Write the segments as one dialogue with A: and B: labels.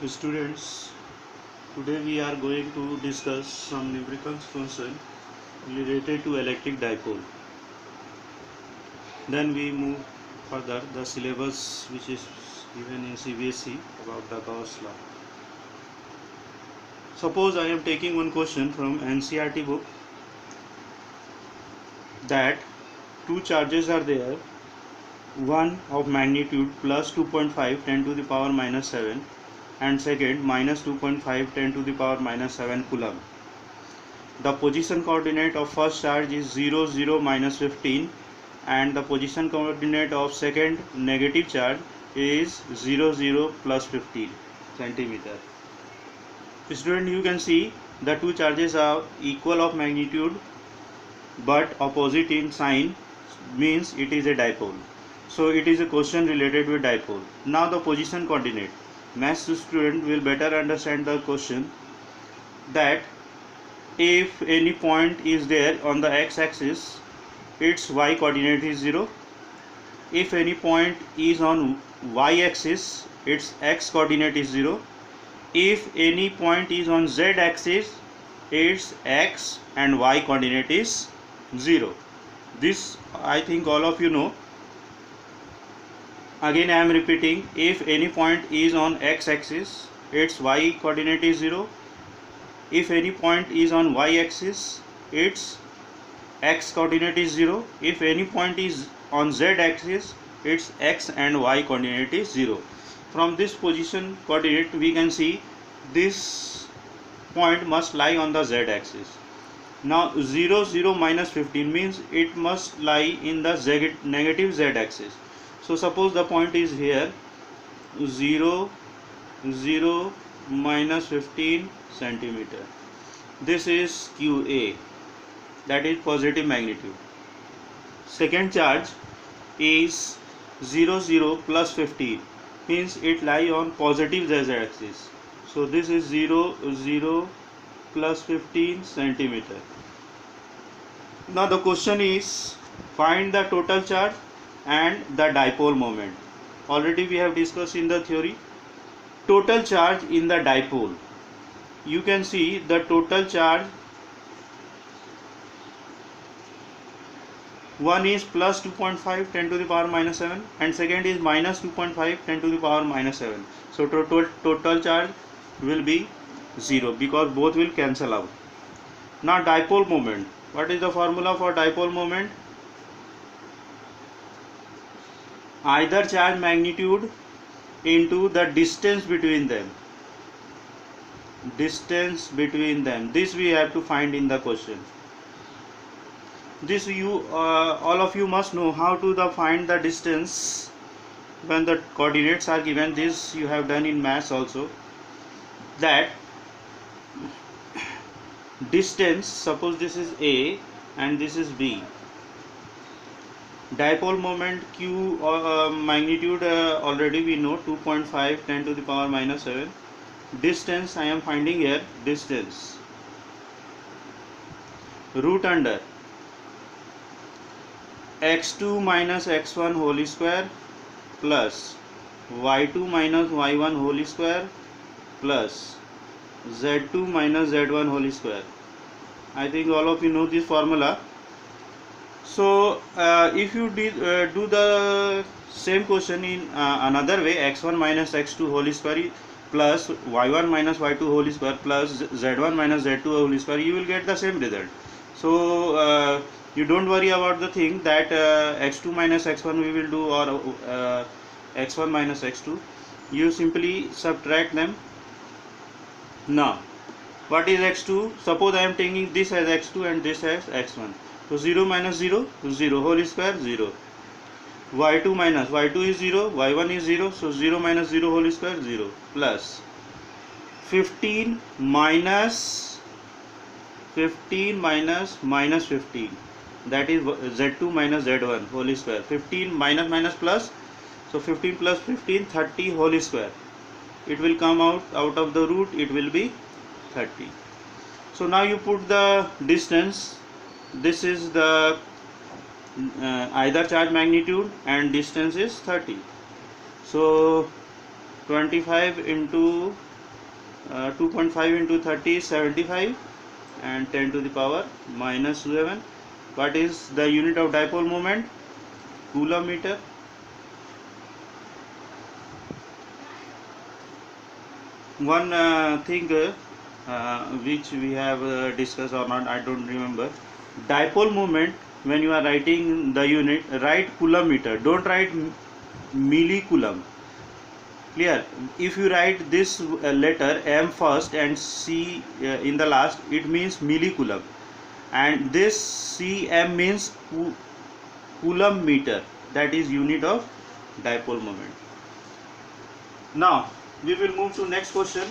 A: Students, today we are going to discuss some numerical function related to electric dipole. Then we move further the syllabus which is given in CBSE about the Gauss law. Suppose I am taking one question from NCERT book that two charges are there, one of magnitude plus 2.5 10 to the power minus 7 and second minus 2.5 10 to the power minus 7 coulomb. The position coordinate of first charge is 0 0 minus 15 and the position coordinate of second negative charge is 0 0 plus 15 centimeter. Student, you can see the two charges are equal of magnitude but opposite in sign, means it is a dipole. So it is a question related with dipole. Now the position coordinate. Maths student will better understand the question that if any point is there on the x-axis, its y coordinate is 0. If any point is on y-axis, its x coordinate is 0. If any point is on z-axis, its x and y coordinate is 0. This I think all of you know. Again I am repeating, if any point is on x-axis, its y coordinate is 0. If any point is on y-axis, its x coordinate is 0. If any point is on z-axis, its x and y coordinate is 0. From this position coordinate we can see this point must lie on the z-axis. Now 0 0 minus 15 means it must lie in the negative z-axis. So suppose the point is here 0 0 minus 15 centimeter. This is QA, that is positive magnitude. Second charge is 0 0 plus 15, means it lie on positive z-axis. So this is 0 0 plus 15 centimeter. Now the question is find the total charge and the dipole moment. Already we have discussed in the theory. Total charge in the dipole, you can see the total charge, one is plus 2.5 10 to the power minus 7 and second is minus 2.5 10 to the power minus 7. So total charge will be 0 because both will cancel out. Now dipole moment. What is the formula for dipole moment? Either charge magnitude into the distance between them. Distance between them. This we have to find in the question. This you all of you must know how to find the distance when the coordinates are given. This you have done in maths also. That distance, suppose this is A and this is B. Dipole moment Q magnitude already we know 2.5 10 to the power minus 7. Distance I am finding here, distance root under x2 minus x1 whole square plus y2 minus y1 whole square plus z2 minus z1 whole square. I think all of you know this formula. So if you do the same question in another way, x1 minus x2 whole square plus y1 minus y2 whole square plus z1 minus z2 whole square, you will get the same result. So you don't worry about the thing that x2 minus x1 we will do or x1 minus x2. You simply subtract them. Now what is x2? Suppose I am taking this as x2 and this as x1. So 0 minus 0, 0 whole square 0. y2 minus y2 is 0, y1 is 0, so 0 minus 0 whole square 0 plus 15 minus minus 15, that is z2 minus z1 whole square. 15 minus minus plus, so 15 plus 15 30 whole square. It will come out of the root, it will be 30. So now you put the distance. This is the either charge magnitude and distance is 30. So 25 into 2.5 into 30 is 75 and 10 to the power minus 11. What is the unit of dipole moment? Coulomb meter. One thing which we have discussed or not, I don't remember. Dipole moment, when you are writing the unit, write Coulomb meter, don't write millicoulomb. Clear? If you write this letter M first and C in the last, it means millicoulomb, and this CM means Coulomb meter, that is unit of dipole moment. Now we will move to next question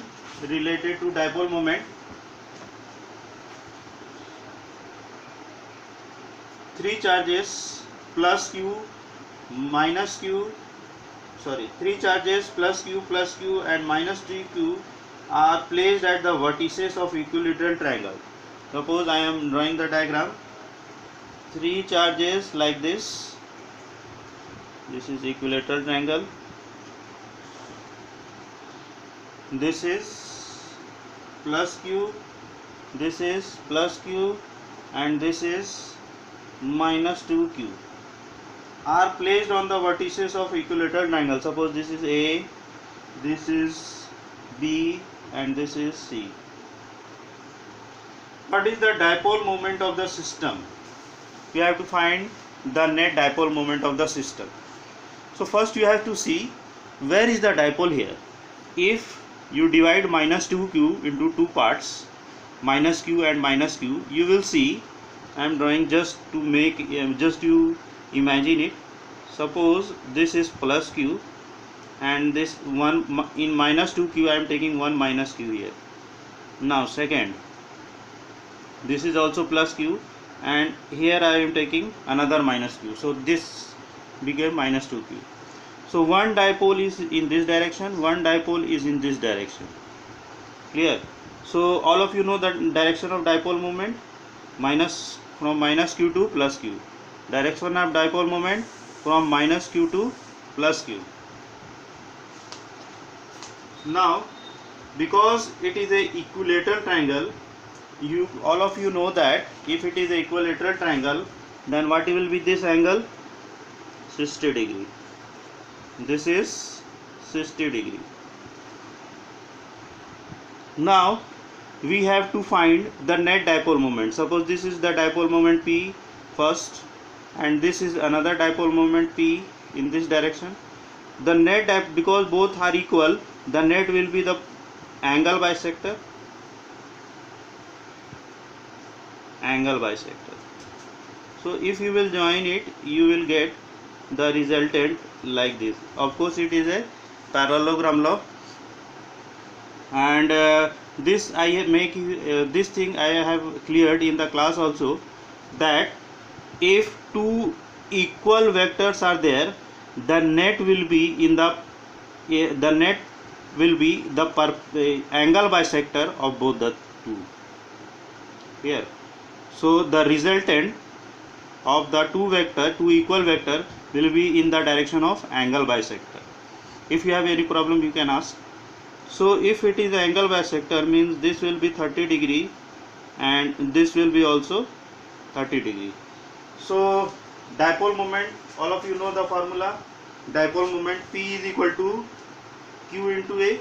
A: related to dipole moment. Three charges plus Q minus Q, three charges plus Q and minus 3Q are placed at the vertices of equilateral triangle. Suppose I am drawing the diagram. Three charges like this. This is equilateral triangle. This is plus Q, this is plus Q, and this is minus 2Q, are placed on the vertices of equilateral triangle. Suppose this is A, this is B, and this is C. What is the dipole moment of the system? We have to find the net dipole moment of the system. So first you have to see where is the dipole here. If you divide minus 2Q into two parts, minus Q and minus Q, you will see, I am drawing just to make, just you imagine it. Suppose this is plus Q and this one in minus 2Q, I am taking one minus Q here. Now second, this is also plus Q and here I am taking another minus Q, so this became minus 2Q. So one dipole is in this direction, one dipole is in this direction. Clear? So all of you know the direction of dipole moment, from minus Q to plus Q. Direction of dipole moment from minus Q to plus Q. Now because it is a equilateral triangle, all of you know that if it is a equilateral triangle, then what will be this angle? 60 degree. This is 60 degree. Now we have to find the net dipole moment. Suppose this is the dipole moment P first and this is another dipole moment P in this direction. The net because both are equal, the net will be the angle bisector. So if you will join it, you will get the resultant like this. Of course it is a parallelogram law, and this I make this thing I have cleared in the class also, that if two equal vectors are there, the net will be in the angle bisector of both the two. Here, so the resultant of the two equal vector will be in the direction of angle bisector. If you have any problem, you can ask. So if it is angle bisector, means this will be 30 degree and this will be also 30 degree. So dipole moment, all of you know the formula. Dipole moment P is equal to Q into A.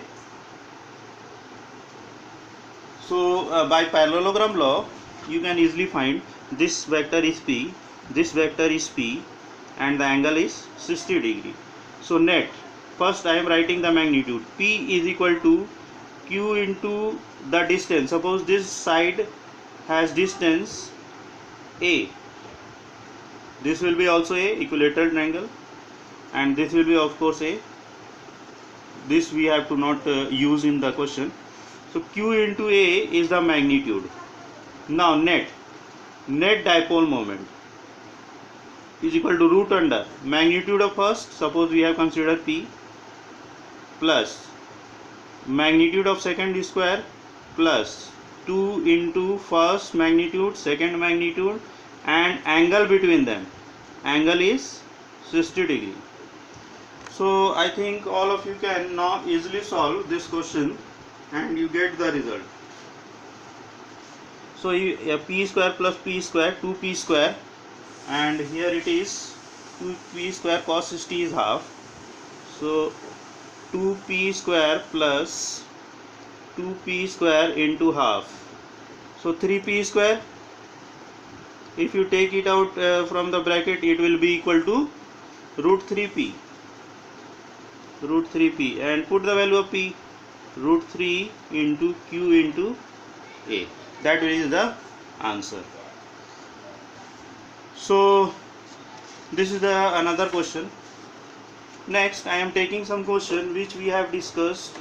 A: So by parallelogram law, you can easily find this vector is P, this vector is P, and the angle is 60 degree. So net, first I am writing the magnitude. P is equal to Q into the distance. Suppose this side has distance A. This will be also a equilateral triangle, and this will be of course A. This we have to not use in the question. So Q into A is the magnitude. Now net dipole moment is equal to root under magnitude of first, suppose we have considered P, plus magnitude of second square, plus 2 into first magnitude, second magnitude, and angle between them. Angle is 60 degree. So I think all of you can now easily solve this question. and you get the result. So p square plus p square, 2p square, and here it is 2p square cos 60 is half. So 2p square plus 2p square into half. So 3p square, if you take it out from the bracket, it will be equal to root 3p, and put the value of p, root 3 into q into a. That is the answer. So this is the another question. Next I am taking some question which we have discussed,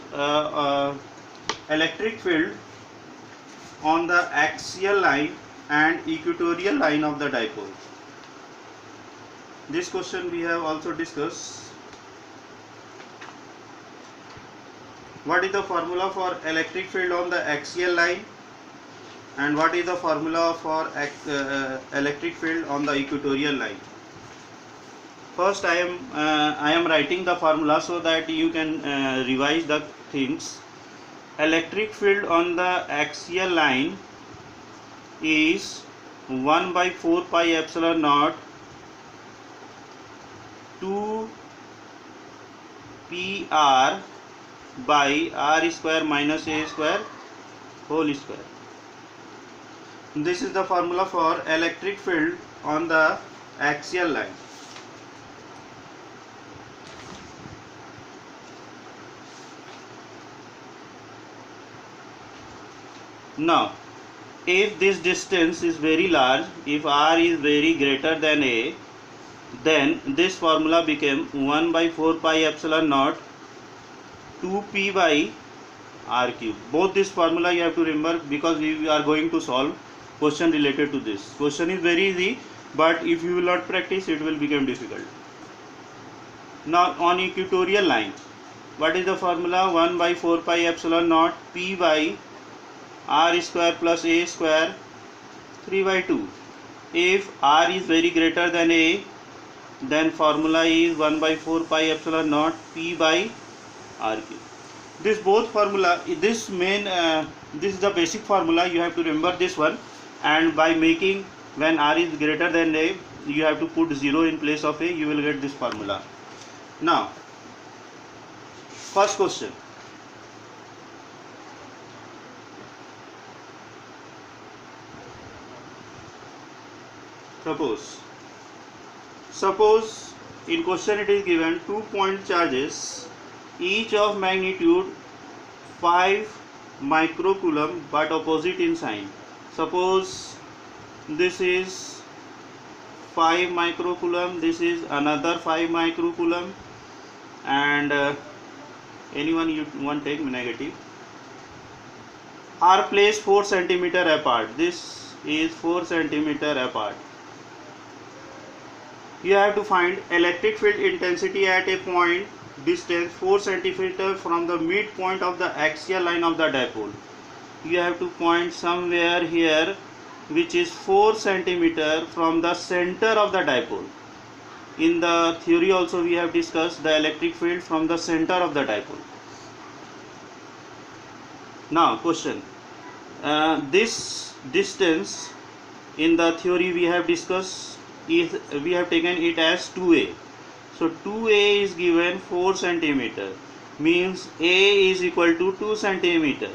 A: electric field on the axial line and equatorial line of the dipole. This question we have also discussed. What is the formula for electric field on the axial line, and what is the formula for electric field on the equatorial line? First I am writing the formula so that you can revise the things. Electric field on the axial line is 1 by 4 pi epsilon naught 2 PR by r square minus a square whole square. This is the formula for electric field on the axial line. Now if this distance is very large, if r is very greater than a, then this formula became 1 by 4 pi epsilon naught 2p by r cube. Both this formula you have to remember, because we are going to solve question related to this. Question is very easy, but if you will not practice, it will become difficult. Now on equatorial line, what is the formula? 1 by 4 pi epsilon naught p by r square plus a square 3 by 2. If r is very greater than a, then formula is 1 by 4 pi epsilon naught p by r cube. This both formula, this is the basic formula. You have to remember this one, and by making when r is greater than a, you have to put 0 in place of a, you will get this formula. Now first question. Suppose in question it is given 2 point charges, each of magnitude 5 microcoulomb but opposite in sign. Suppose this is 5 microcoulomb, this is another 5 microcoulomb, and anyone you want take negative, are placed 4 centimeter apart. This is 4 centimeter apart. You have to find electric field intensity at a point distance 4 centimeter from the midpoint of the axial line of the dipole. You have to point somewhere here which is 4 centimeter from the center of the dipole. In the theory also we have discussed the electric field from the center of the dipole. Now question, this distance in the theory we have discussed is, we have taken it as 2a. So 2a is given 4 centimeter, means a is equal to 2 centimeter,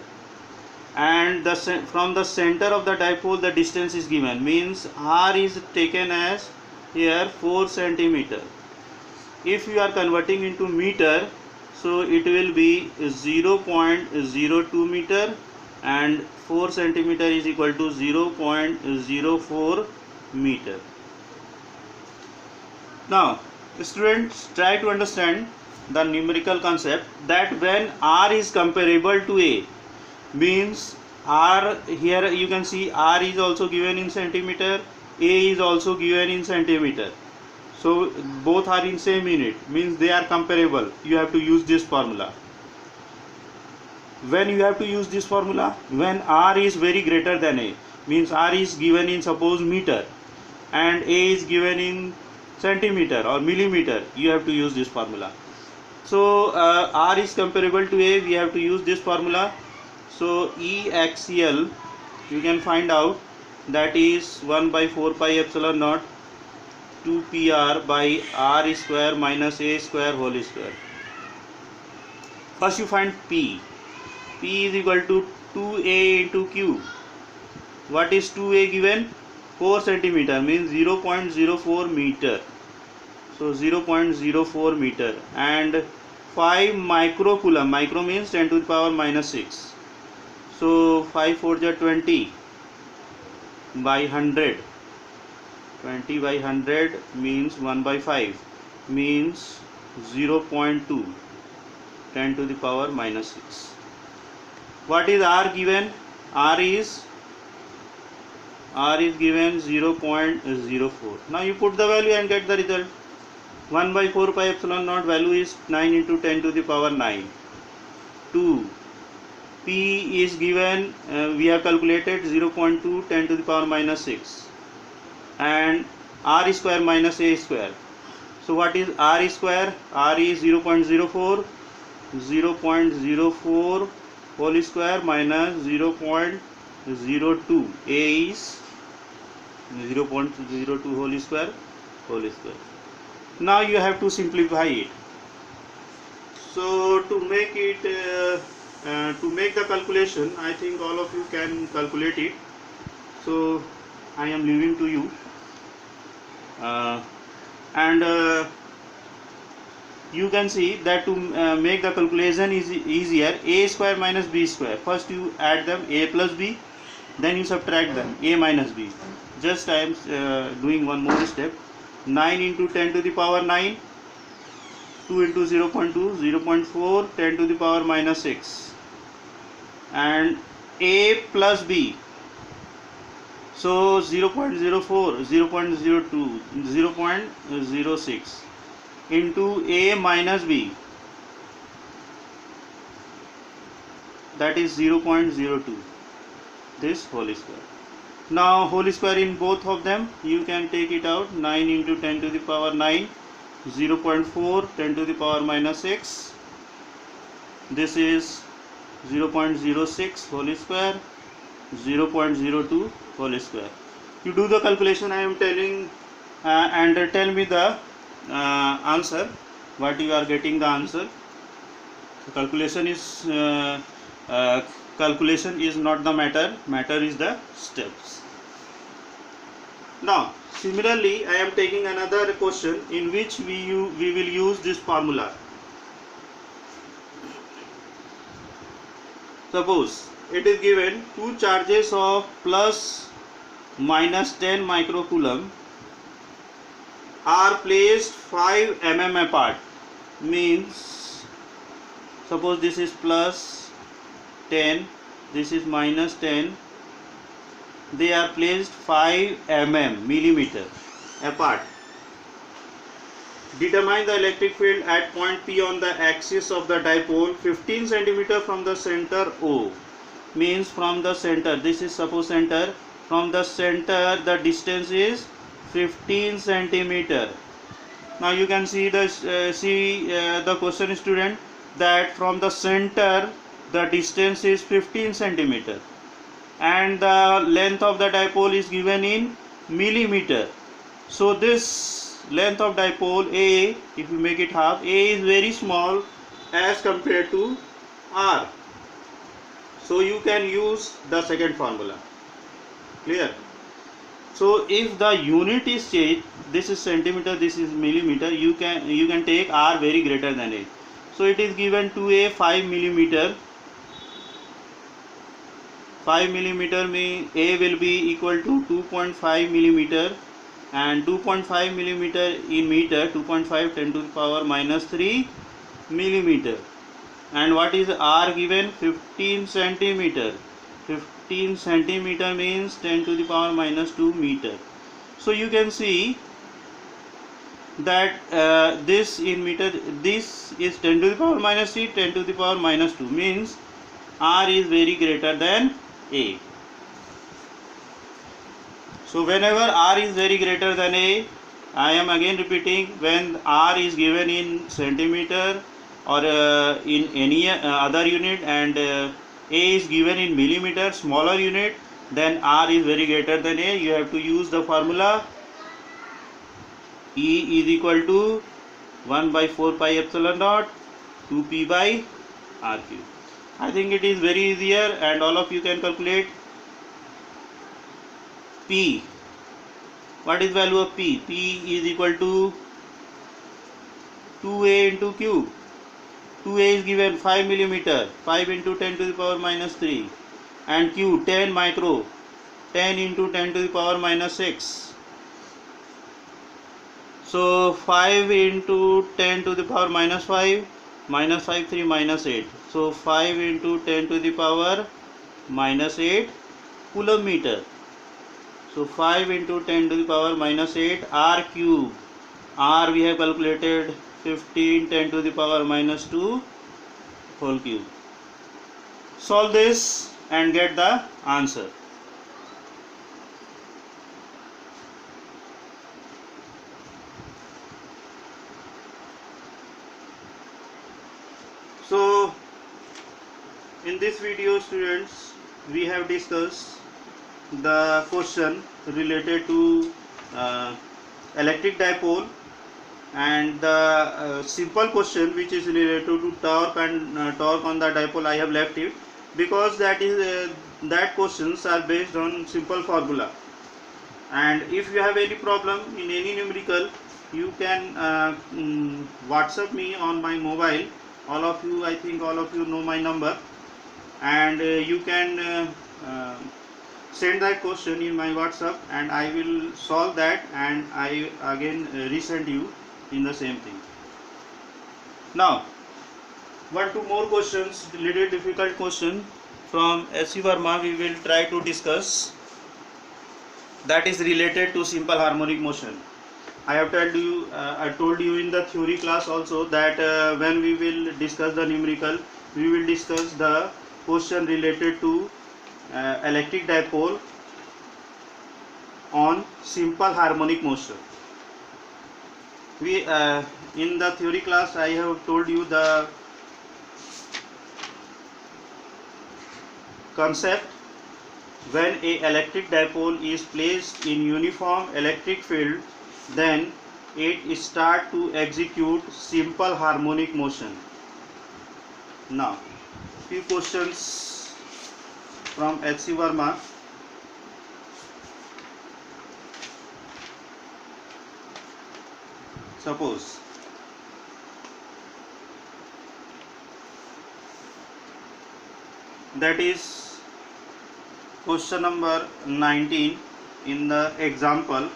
A: and from the center of the dipole the distance is given, means r is taken as here 4 centimeter. If you are converting into meter, so it will be 0.02 meter, and 4 centimeter is equal to 0.04 meter. Now students, try to understand the numerical concept that when r is comparable to a, means r, here you can see r is also given in centimeter, a is also given in centimeter, so both are in same unit, means they are comparable. You have to use this formula. When you have to use this formula, when r is very greater than a, means r is given in suppose meter and a is given in centimeter or millimeter, you have to use this formula. So r is comparable to a, we have to use this formula. So E axial you can find out, that is 1 by 4 pi epsilon naught 2 pr by r square minus a square whole square. First you find P. P is equal to 2a into Q. What is 2a given? 4 centimeter means 0.04 meter. So 0.04 meter, and 5 microcoulomb. Micro means 10 to the power minus 6. So 5 4 ja 20 by 100. 20 by 100 means 1 by 5 means 0.2, 10 to the power minus 6. What is R given? R is given 0.04. Now you put the value and get the result. 1 by 4 pi epsilon naught value is 9 into 10 to the power 9. 2. P is given, we have calculated 0.2, 10 to the power minus 6. And R square minus A square. So what is R square? R is 0.04. 0.04 whole square minus 0.02. A is 0.02 whole square. Now you have to simplify it. So to make it to make the calculation, I think all of you can calculate it. So I am leaving to you. You can see that to make the calculation is easier. A square minus b square. First you add them, a plus b, then you subtract them, a minus b. Just I am doing one more step. 9 into 10 to the power 9, 2 into 0.2, 0.4, 10 to the power minus 6, and a plus b. So 0.04, 0.02, 0.06 into a minus b, that is 0.02, this whole square. Now whole square in both of them, you can take it out. 9 into 10 to the power 9, 0.4, 10 to the power minus 6, this is 0.06 whole square, 0.02 whole square. You do the calculation I am telling, and tell me the answer, what you are getting the answer. Calculation is not the matter is the steps. Now similarly I am taking another question in which we will use this formula. Suppose it is given two charges of plus minus 10 microcoulomb are placed 5 mm apart. Means suppose this is plus 10, this is minus 10, they are placed 5 millimeter apart. Determine the electric field at point P on the axis of the dipole 15 cm from the center O. Means from the center, this is suppose center, from the center the distance is 15 cm. Now you can see the question, student, that from the center the distance is 15 cm and the length of the dipole is given in millimeter. So this length of dipole A, if you make it half, A is very small as compared to R. So you can use the second formula. Clear? So if the unit is changed, this is centimeter, this is millimeter, you can take R very greater than A. So it is given to A 5 millimeter. 5 millimeter means A will be equal to 2.5 millimeter, and 2.5 millimeter in meter, 2.5 10 to the power minus 3 millimeter. And what is R given? 15 centimeter. 15 centimeter means 10 to the power minus 2 meter. So you can see that this in meter, this is 10 to the power minus 3, 10 to the power minus 2, means R is very greater than A. So whenever R is very greater than A, I am again repeating, when R is given in centimeter or in any other unit and A A is given in millimeter, smaller unit, then R is very greater than A. You have to use the formula E is equal to 1 by 4 pi epsilon naught 2p by R cube. I think it is very easier, and all of you can calculate P. What is value of P? P is equal to 2A into Q. 2A is given 5 millimeter, 5 into 10 to the power minus 3, and Q 10 micro, 10 into 10 to the power minus 6. So 5 into 10 to the power minus 5, minus 5 3 minus 8. So 5 into 10 to the power minus 8 coulomb meter. So 5 into 10 to the power minus 8 R cube. R we have calculated 15 10 to the power minus 2 whole cube. Solve this and get the answer. So in this video, students, we have discussed the question related to electric dipole, and the simple question which is related to torque and torque on the dipole I have left it, because that questions are based on simple formula. And if you have any problem in any numerical, you can WhatsApp me on my mobile. All of you, I think all of you know my number, and you can send that question in my WhatsApp, and I will solve that, and I again resend you in the same thing. Now, 1-2 more questions, little difficult question from S.C. Verma we will try to discuss, that is related to simple harmonic motion. I have told you in the theory class also that when we will discuss the numerical, we will discuss the question related to electric dipole on simple harmonic motion. We in the theory class I have told you the concept. When a electric dipole is placed in uniform electric field, then it start to execute simple harmonic motion. Now, few questions from H.C. Verma. Suppose that is question number 19 in the example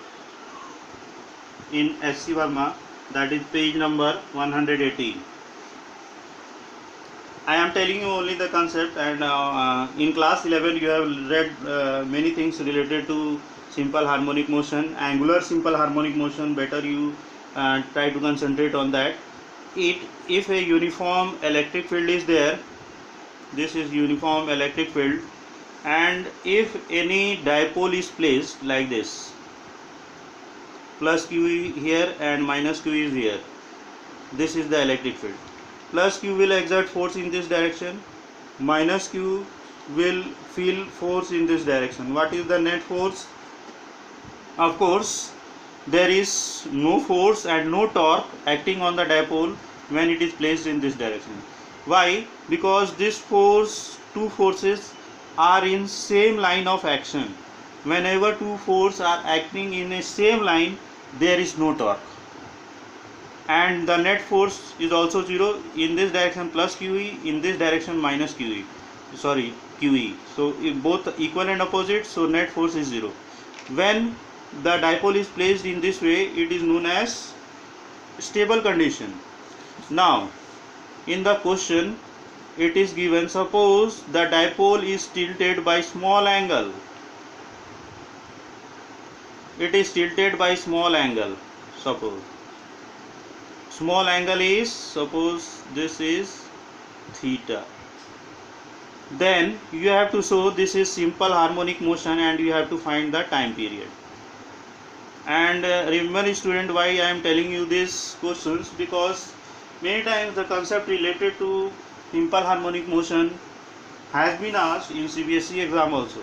A: in S.C. Verma, that is page number 118. I am telling you only the concept, and in class 11 you have read many things related to simple harmonic motion, angular simple harmonic motion. Better you try to concentrate on that. If a uniform electric field is there, this is uniform electric field, and if any dipole is placed like this, plus q here and minus q is here, this is the electric field. Plus q will exert force in this direction, minus q will feel force in this direction. What is the net force? Of course, there is no force and no torque acting on the dipole when it is placed in this direction. Why? Because this force, two forces are in same line of action. Whenever two forces are acting in a same line, there is no torque, and the net force is also zero. In this direction plus QE, in this direction minus QE, so if both equal and opposite, so net force is zero. When the dipole is placed in this way, it is known as stable condition. Now, in the question it is given, suppose the dipole is tilted by small angle. It is tilted by small angle. Suppose small angle is, suppose this is theta. Then you have to show this is simple harmonic motion, and you have to find the time period. And remember, student, why I am telling you these questions, because many times the concept related to simple harmonic motion has been asked in CBSE exam also.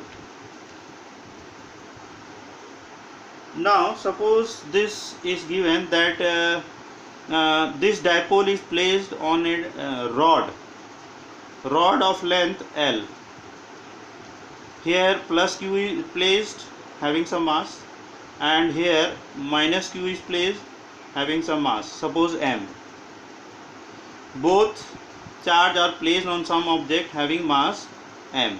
A: Now suppose this is given that this dipole is placed on a rod of length L. Here plus q is placed having some mass, and here minus q is placed having some mass, suppose m. Both charge are placed on some object having mass m.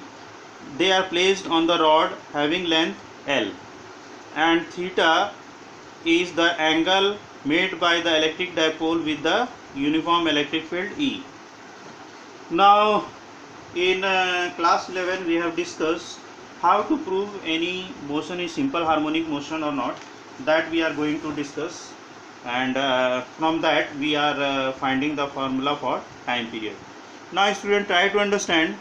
A: They are placed on the rod having length L, and theta is the angle made by the electric dipole with the uniform electric field E. Now in class 11 we have discussed how to prove any motion is simple harmonic motion or not. That we are going to discuss, and from that we are finding the formula for time period. Now student, try to understand,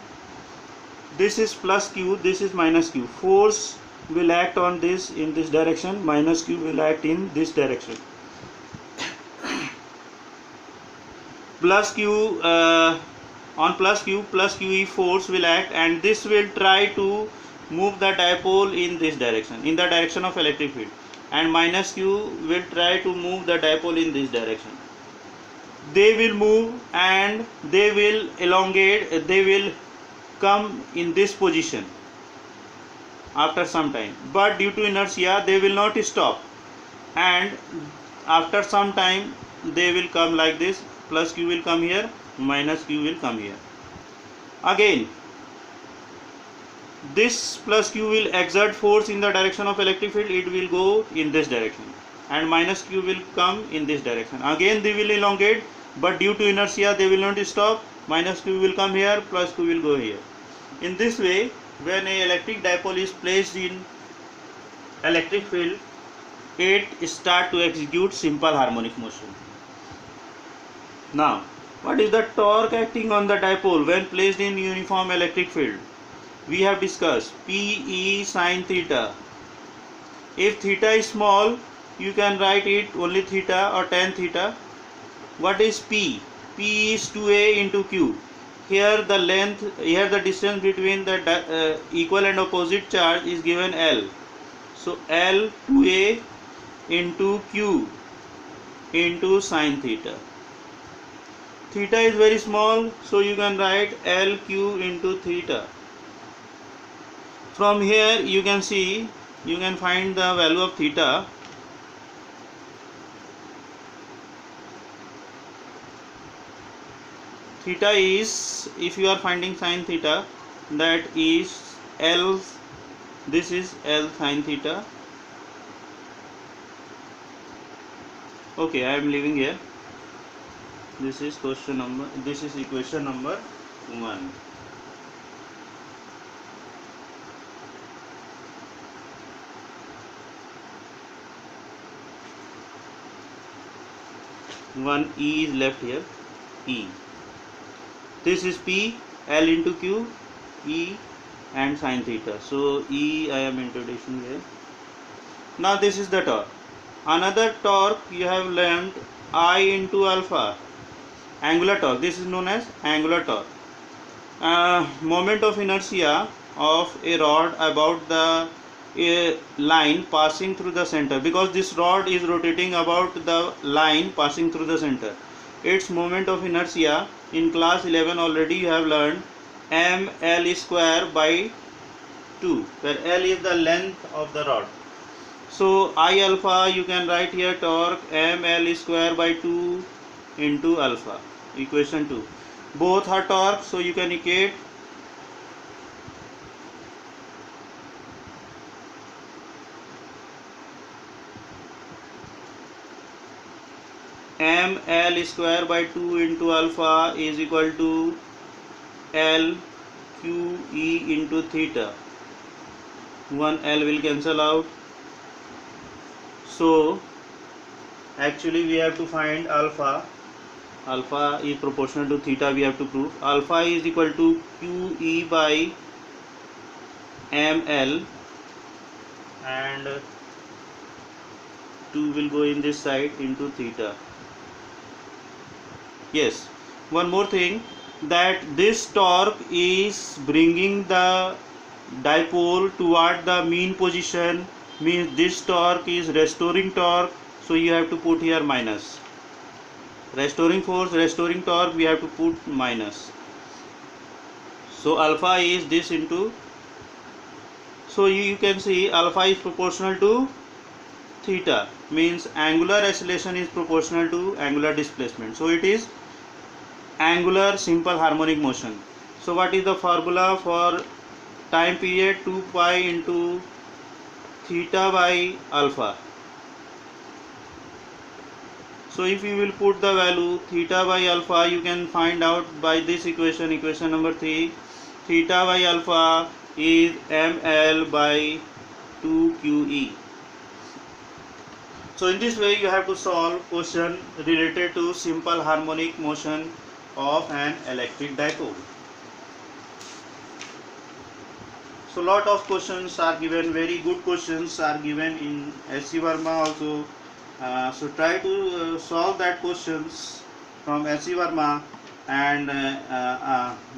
A: this is plus q, this is minus q. Force will act on this in this direction, minus q will act in this direction. Plus q on plus qe force will act, and this will try to move the dipole in this direction, in the direction of electric field, and minus q will try to move the dipole in this direction. They will move and they will elongate, they will come in this position after some time, but due to inertia they will not stop, and after some time they will come like this, plus q will come here, minus q will come here. Again this plus q will exert force in the direction of electric field, it will go in this direction, and minus q will come in this direction. Again they will elongate, but due to inertia they will not stop, minus q will come here, plus q will go here. In this way, when a electric dipole is placed in electric field, it start to execute simple harmonic motion. Now what is the torque acting on the dipole when placed in uniform electric field? We have discussed Pe sin theta. If theta is small, you can write it only theta or tan theta. What is P? P is 2a into q. Here the length, here the distance between the equal and opposite charge is given L. So L 2a into q into sin theta. Theta is very small, so you can write LQ into theta. From here you can see, you can find the value of theta. Theta is, if you are finding sin theta, that is L, this is L sin theta. Okay, I am leaving here. This is question number, this is equation number 1. One E is left here, E. This is P, L into Q, E and sin theta. So E I am introducing here. Now this is the torque. Another torque you have learned, I into alpha. Angular torque, this is known as angular torque. Moment of inertia of a rod about the line passing through the center, because this rod is rotating about the line passing through the center. Its moment of inertia in class 11 already you have learned, ml square by 2, where L is the length of the rod. So I alpha, you can write here torque ml square by 2 into alpha, equation 2. Both are torque, so you can equate ml square by 2 into alpha is equal to L QE into theta. One L will cancel out. So actually we have to find alpha. Alpha is proportional to theta, we have to prove. Alpha is equal to QE by ML, and 2 will go in this side into theta. Yes, one more thing, that this torque is bringing the dipole toward the mean position, means this torque is restoring torque, so you have to put here minus. Restoring force, restoring torque, we have to put minus. So alpha is this into, so you can see alpha is proportional to theta, means angular acceleration is proportional to angular displacement, so it is angular simple harmonic motion. So what is the formula for time period? 2 pi into theta by alpha. So if you will put the value theta by alpha, you can find out by this equation, equation number 3, theta by alpha is ml by 2qe. So in this way you have to solve question related to simple harmonic motion of an electric dipole. So lot of questions are given, very good questions are given in S.C. Verma also. So try to solve that questions from S.C. Verma, and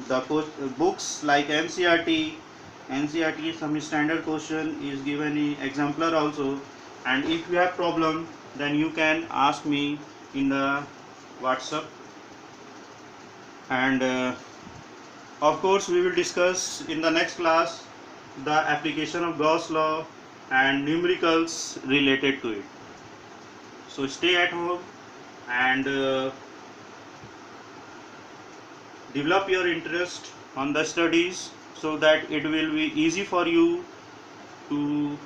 A: the books like NCERT some standard question is given in exemplar also. And if you have problem, then you can ask me in the WhatsApp. And of course we will discuss in the next class the application of Gauss law and numericals related to it. So stay at home and develop your interest on the studies, so that it will be easy for you to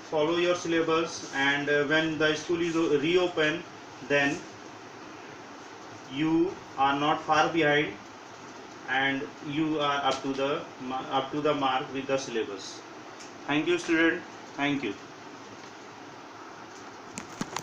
A: follow your syllabus, and when the school is reopened, then you are not far behind and you are up to the mark with the syllabus. Thank you, student. Thank you.